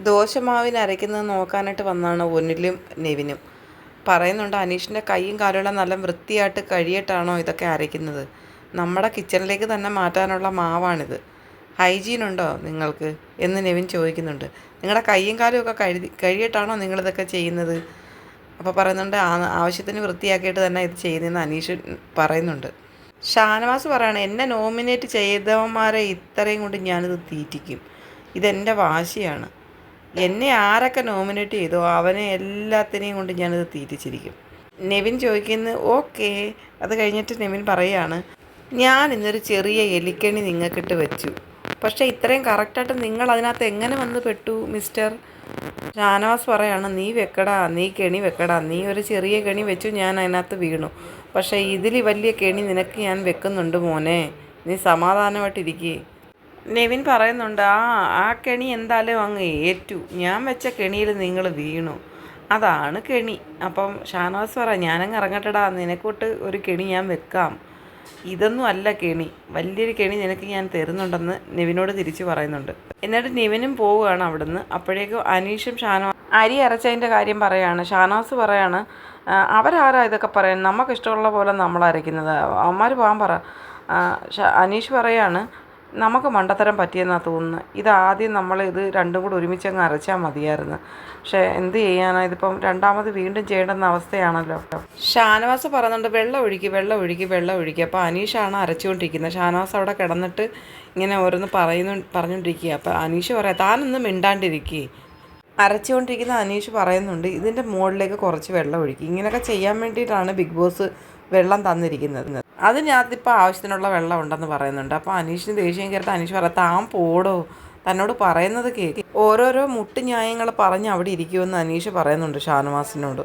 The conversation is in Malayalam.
ദോശമാവിന് അരയ്ക്കുന്നത് നോക്കാനായിട്ട് വന്നതാണ് ഒന്നിലും നെവിനും. പറയുന്നുണ്ട് അനീഷിൻ്റെ കൈയും കാലുമെല്ലാം നല്ല വൃത്തിയായിട്ട് കഴുകിയിട്ടാണോ ഇതൊക്കെ അരയ്ക്കുന്നത്. നമ്മുടെ കിച്ചണിലേക്ക് തന്നെ മാറ്റാനുള്ള മാവാണിത്. ഹൈജീൻ ഉണ്ടോ നിങ്ങൾക്ക് എന്ന് നെവിൻ ചോദിക്കുന്നുണ്ട്. നിങ്ങളുടെ കൈയും കാലും ഒക്കെ കഴുകിയിട്ടാണോ നിങ്ങളിതൊക്കെ ചെയ്യുന്നത്? അപ്പോൾ പറയുന്നുണ്ട് ആവശ്യത്തിന് വൃത്തിയാക്കിയിട്ട് തന്നെ ഇത് ചെയ്യുന്നതെന്ന് അനീഷ് പറയുന്നുണ്ട്. ഷാനവാസ് പറയാണ്, എന്നെ നോമിനേറ്റ് ചെയ്തവന്മാരെ ഇത്രയും കൊണ്ട് ഞാനിത് തീറ്റിക്കും. ഇതെൻ്റെ വാശിയാണ്. എന്നെ ആരൊക്കെ നോമിനേറ്റ് ചെയ്തോ അവനെ എല്ലാത്തിനെയും കൊണ്ട് ഞാനിത് തീറ്റിച്ചിരിക്കും. നെവിൻ ചോദിക്കുന്നു ഓക്കേ. അത് കഴിഞ്ഞിട്ട് നെവിൻ പറയുകയാണ്, ഞാൻ ഇന്നൊരു ചെറിയ എലിക്കണി നിങ്ങൾക്കിട്ട് വെച്ചു. പക്ഷേ ഇത്രയും കറക്റ്റായിട്ട് നിങ്ങൾ അതിനകത്ത് എങ്ങനെ വന്ന് പെട്ടു മിസ്റ്റർ? ഷാനവാസ് പറയാണ്, നീ വെക്കടാ, നീ കെണി വെക്കടാ. നീ ഒരു ചെറിയ കെണി വെച്ചു, ഞാൻ അതിനകത്ത് വീണു. പക്ഷേ ഇതിൽ വലിയ കെണി നിനക്ക് ഞാൻ വെക്കുന്നുണ്ട് മോനെ. നീ സമാധാനമായിട്ടിരിക്കേ. നെവിൻ പറയുന്നുണ്ട്, ആ കെണി എന്തായാലും അങ്ങ് ഏറ്റു. ഞാൻ വെച്ച കെണിയിൽ നിങ്ങൾ വീണു, അതാണ് കെണി. അപ്പം ഷാനവാസ് പറയാം, ഞാനങ്ങ് ഇറങ്ങട്ടടാ, നിനക്കൊട്ട് ഒരു കെണി ഞാൻ വെക്കാം. ഇതൊന്നും അല്ല കെണി, വലിയൊരു കെണി നിനക്ക് ഞാൻ തരുന്നുണ്ടെന്ന് നെവിനോട് തിരിച്ച് പറയുന്നുണ്ട്. എന്നിട്ട് നെവിനും പോവുകയാണ് അവിടുന്ന്. അപ്പോഴേക്കും അനീഷും ഷാനവാസ് അരി അരച്ചതിൻ്റെ കാര്യം പറയാണ്. ഷാനവാസ് പറയാണ്, അവരാരാ ഇതൊക്കെ പറയാൻ, നമുക്കിഷ്ടമുള്ള പോലെ നമ്മൾ അരയ്ക്കുന്നത്, അവന്മാർ പോകാൻ പറ. അനീഷ് പറയാണ്, നമുക്ക് മണ്ടത്തരം പറ്റിയെന്നാണ് തോന്നുന്നത്. ഇതാദ്യം ഇത് രണ്ടും കൂടെ ഒരുമിച്ചങ്ങ് അരച്ചാൽ മതിയായിരുന്നു. പക്ഷേ എന്ത് ചെയ്യാനാണ്, ഇതിപ്പം രണ്ടാമത് വീണ്ടും ചെയ്യേണ്ടുന്ന അവസ്ഥയാണല്ലോ. ഷാനവാസ് പറയുന്നുണ്ട്, വെള്ളം ഒഴുക്കി വെള്ളം ഒഴുക്കി വെള്ളം ഒഴുക്കി. അപ്പോൾ അനീഷാണ് അരച്ചുകൊണ്ടിരിക്കുന്നത്. ഷാനവാസ് അവിടെ കിടന്നിട്ട് ഇങ്ങനെ ഓരോന്ന് പറഞ്ഞുകൊണ്ടിരിക്കുക. അപ്പോൾ അനീഷ് പറയാം, താനൊന്നും മിണ്ടാണ്ടിരിക്കുക. അരച്ചുകൊണ്ടിരിക്കുന്ന അനീഷ് പറയുന്നുണ്ട്, ഇതിൻ്റെ മുകളിലേക്ക് കുറച്ച് വെള്ളം ഒഴുക്കി. ഇങ്ങനെയൊക്കെ ചെയ്യാൻ വേണ്ടിയിട്ടാണ് ബിഗ് ബോസ് വെള്ളം തന്നിരിക്കുന്നത്. അതിനകത്തിപ്പോൾ ആവശ്യത്തിനുള്ള വെള്ളം ഉണ്ടെന്ന് പറയുന്നുണ്ട്. അപ്പോൾ അനീഷിന് ദേഷ്യം കയറിയിട്ട് അനീഷ് പറയാം, താൻ പോടോ, തന്നോട് പറയുന്നത് കേൾക്ക്. ഓരോരോ മുട്ട് ന്യായങ്ങൾ പറഞ്ഞ് അവിടെ ഇരിക്കുമെന്ന് അനീഷ് പറയുന്നുണ്ട് ഷാനവാസിനോട്.